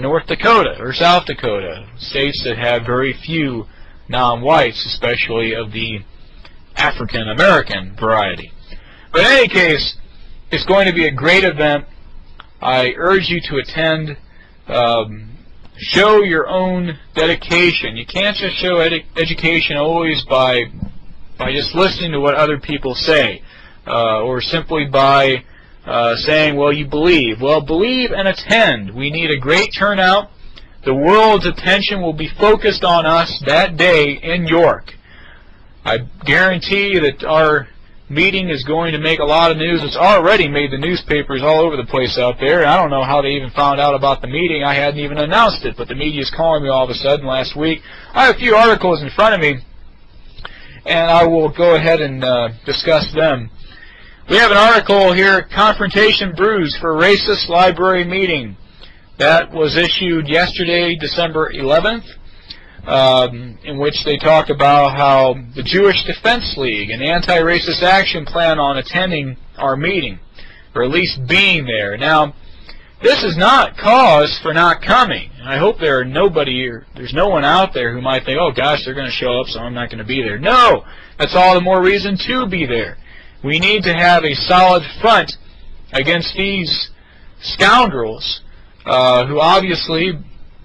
North Dakota or South Dakota, states that have very few non-whites, especially of the African American variety. But in any case, it's going to be a great event. I urge you to attend. Show your own dedication. You can't just show education always by just listening to what other people say, or simply by saying, well, you believe. Well, believe and attend. We need a great turnout. The world's attention will be focused on us that day in York. I guarantee that our meeting is going to make a lot of news. It's already made the newspapers all over the place out there. I don't know how they even found out about the meeting. I hadn't even announced it, but the media is calling me all of a sudden last week. I have a few articles in front of me, and I will go ahead and discuss them. We have an article here, Confrontation Brews for Racist Library Meeting. That was issued yesterday, December 11th, in which they talk about how the Jewish Defense League and the Anti-Racist Action plan on attending our meeting, or at least being there. Now, this is not cause for not coming. I hope there's no one out there who might think, oh gosh, they're going to show up, so I'm not going to be there. No, that's all the more reason to be there. We need to have a solid front against these scoundrels who obviously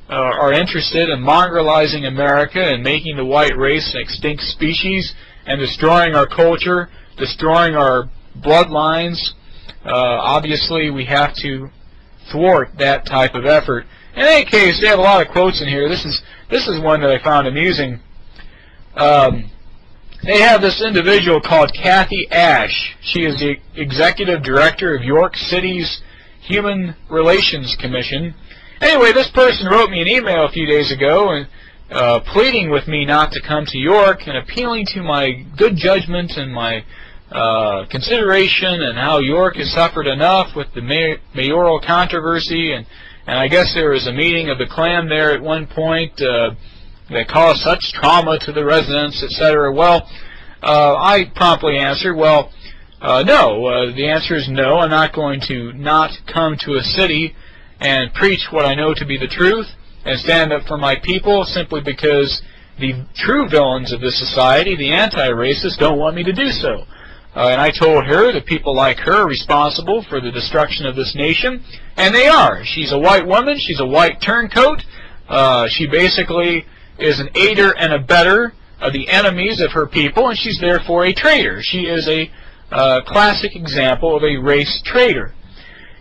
are interested in mongrelizing America and making the white race an extinct species and destroying our culture, destroying our bloodlines. Obviously, we have to thwart that type of effort. In any case, they have a lot of quotes in here. This is one that I found amusing. They have this individual called Kathy Ash. She is the executive director of York City's Human Relations Commission. Anyway, this person wrote me an email a few days ago and pleading with me not to come to York and appealing to my good judgment and my consideration and how York has suffered enough with the mayoral controversy. And I guess there was a meeting of the Klan there at one point that caused such trauma to the residents, etc. Well, I promptly answered, well, no. The answer is no. I'm not going to not come to a city and preach what I know to be the truth and stand up for my people simply because the true villains of this society, the anti-racists, don't want me to do so. And I told her that people like her are responsible for the destruction of this nation, and they are. She's a white woman. She's a white turncoat. She basically is an aider and abettor of the enemies of her people, and she's therefore a traitor. She is a classic example of a race traitor.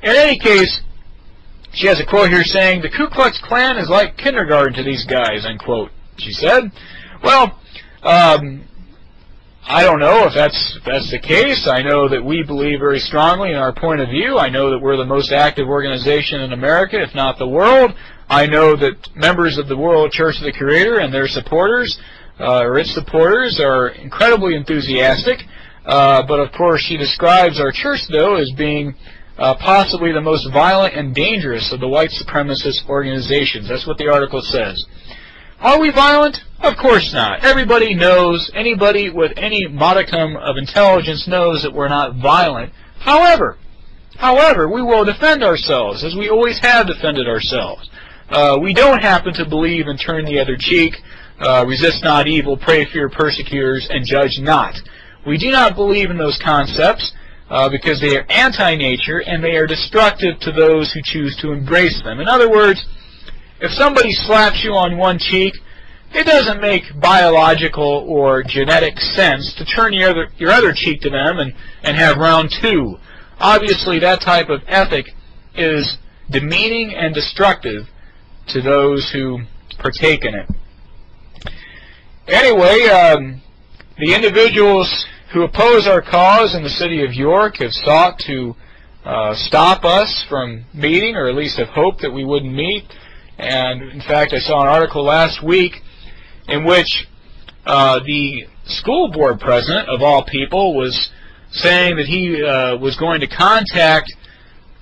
In any case, she has a quote here saying, "The Ku Klux Klan is like kindergarten to these guys," unquote, she said. Well, I don't know if that's the case. I know that we believe very strongly in our point of view. I know that we're the most active organization in America, if not the world. I know that members of the World Church of the Creator and their supporters, or its supporters, are incredibly enthusiastic. But of course, she describes our church, though, as being possibly the most violent and dangerous of the white supremacist organizations. That's what the article says. Are we violent? Of course not. Everybody knows, anybody with any modicum of intelligence knows that we're not violent. However, we will defend ourselves, as we always have defended ourselves. We don't happen to believe in turn the other cheek, resist not evil, pray for your persecutors, and judge not. We do not believe in those concepts because they are anti-nature and they are destructive to those who choose to embrace them. In other words, if somebody slaps you on one cheek, it doesn't make biological or genetic sense to turn your other cheek to them and have round two. Obviously, that type of ethic is demeaning and destructive to those who partake in it. Anyway, the individuals who oppose our cause in the city of York have sought to stop us from meeting, or at least have hoped that we wouldn't meet. And in fact, I saw an article last week in which the school board president, of all people, was saying that he was going to contact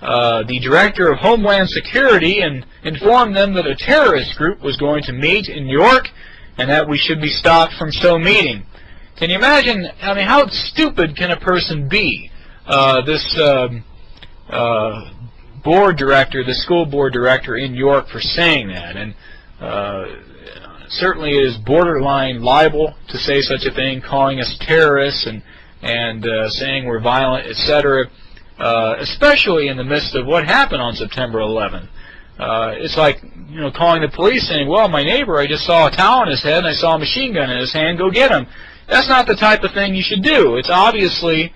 the director of Homeland Security and inform them that a terrorist group was going to meet in York and that we should be stopped from so meeting. Can you imagine, I mean, how stupid can a person be? This board director, the school board director in York, for saying that. And certainly it is borderline libel to say such a thing, calling us terrorists and saying we're violent, etc., especially in the midst of what happened on September 11th. It's like, you know, calling the police saying, well, my neighbor, I just saw a towel on his head and I saw a machine gun in his hand, go get him. That's not the type of thing you should do. It's obviously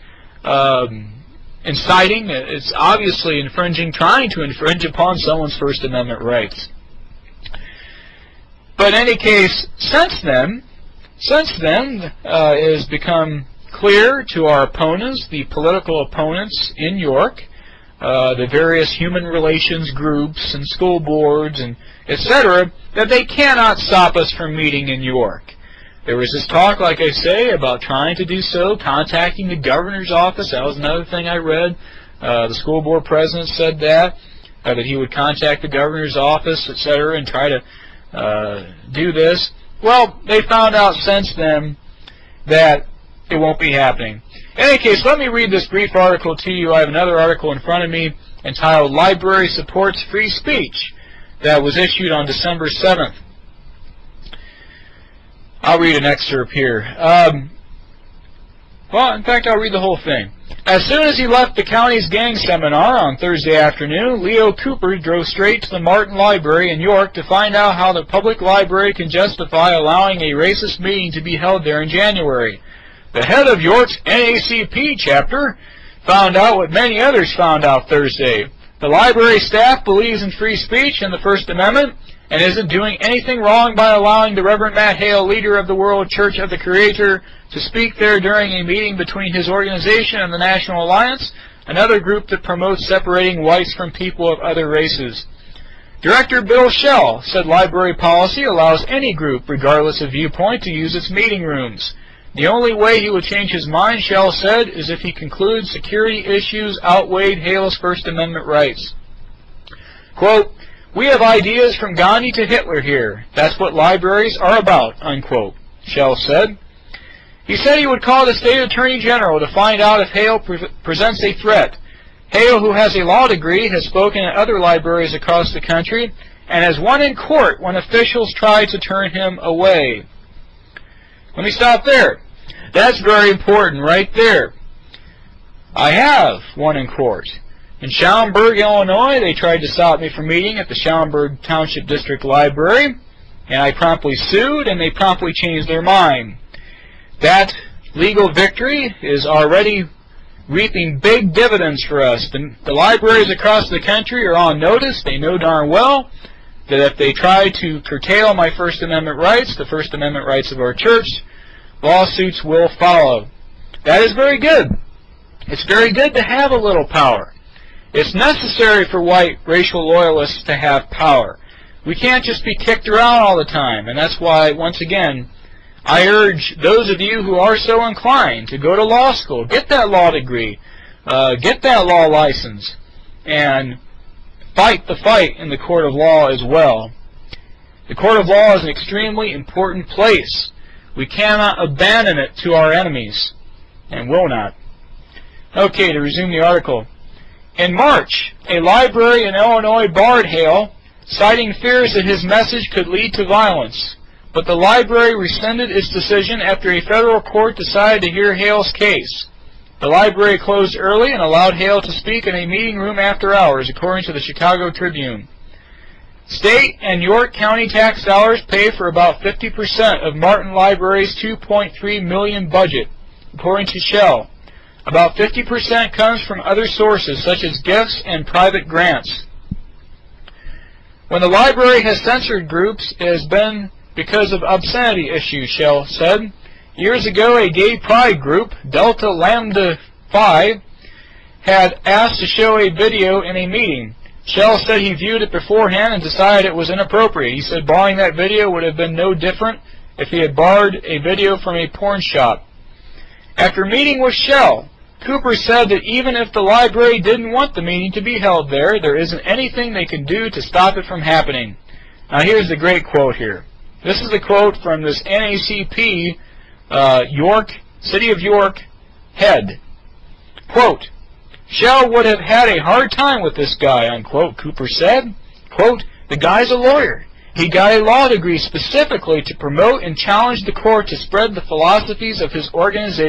inciting, it's obviously trying to infringe upon someone's First Amendment rights. But in any case, since then, it has become clear to our opponents, the political opponents in York, the various human relations groups and school boards and etc., that they cannot stop us from meeting in York. There was this talk, like I say, about trying to do so, contacting the governor's office. That was another thing I read. The school board president said that he would contact the governor's office, etc., and try to do this. Well, they found out since then that it won't be happening. In any case, let me read this brief article to you. I have another article in front of me entitled "Library Supports Free Speech" that was issued on December 7th. I'll read an excerpt here. Well, in fact, I'll read the whole thing. As soon as he left the county's gang seminar on Thursday afternoon, Leo Cooper drove straight to the Martin Library in York to find out how the public library can justify allowing a racist meeting to be held there in January. The head of York's NACP chapter found out what many others found out Thursday. The library staff believes in free speech and the First Amendment and isn't doing anything wrong by allowing the Reverend Matt Hale, leader of the World Church of the Creator, to speak there during a meeting between his organization and the National Alliance, another group that promotes separating whites from people of other races. Director Bill Schell said library policy allows any group, regardless of viewpoint, to use its meeting rooms. The only way he would change his mind, Schell said, is if he concludes security issues outweighed Hale's First Amendment rights. Quote, "We have ideas from Gandhi to Hitler here. That's what libraries are about," unquote, Schell said. He said he would call the state attorney general to find out if Hale presents a threat. Hale, who has a law degree, has spoken at other libraries across the country and has won in court when officials tried to turn him away. Let me stop there. That's very important right there. I have won in court. In Schaumburg, Illinois, they tried to stop me from meeting at the Schaumburg Township District Library, and I promptly sued, and they promptly changed their mind. That legal victory is already reaping big dividends for us. The libraries across the country are on notice. They know darn well that if they try to curtail my First Amendment rights, the First Amendment rights of our church, lawsuits will follow. That is very good. It's very good to have a little power. It's necessary for white racial loyalists to have power. We can't just be kicked around all the time, and that's why, once again, I urge those of you who are so inclined to go to law school, get that law degree, get that law license, and fight the fight in the court of law as well. The court of law is an extremely important place. We cannot abandon it to our enemies, and will not. Okay, to resume the article. In March, a library in Illinois barred Hale, citing fears that his message could lead to violence. But the library rescinded its decision after a federal court decided to hear Hale's case. The library closed early and allowed Hale to speak in a meeting room after hours, according to the Chicago Tribune. State and York County tax dollars pay for about 50% of Martin Library's $2.3 million budget, according to Schell. About 50% comes from other sources, such as gifts and private grants. When the library has censored groups, it has been because of obscenity issues, Schell said. Years ago, a gay pride group, Delta Lambda Phi, had asked to show a video in a meeting. Schell said he viewed it beforehand and decided it was inappropriate. He said barring that video would have been no different if he had borrowed a video from a porn shop. After meeting with Schell, Cooper said that even if the library didn't want the meeting to be held there isn't anything they can do to stop it from happening. Now here's the great quote here. This is a quote from this NACP City of York head. Quote, Hale would have had a hard time with this guy, unquote, Cooper said. Quote, the guy's a lawyer. He got a law degree specifically to promote and challenge the court to spread the philosophies of his organization.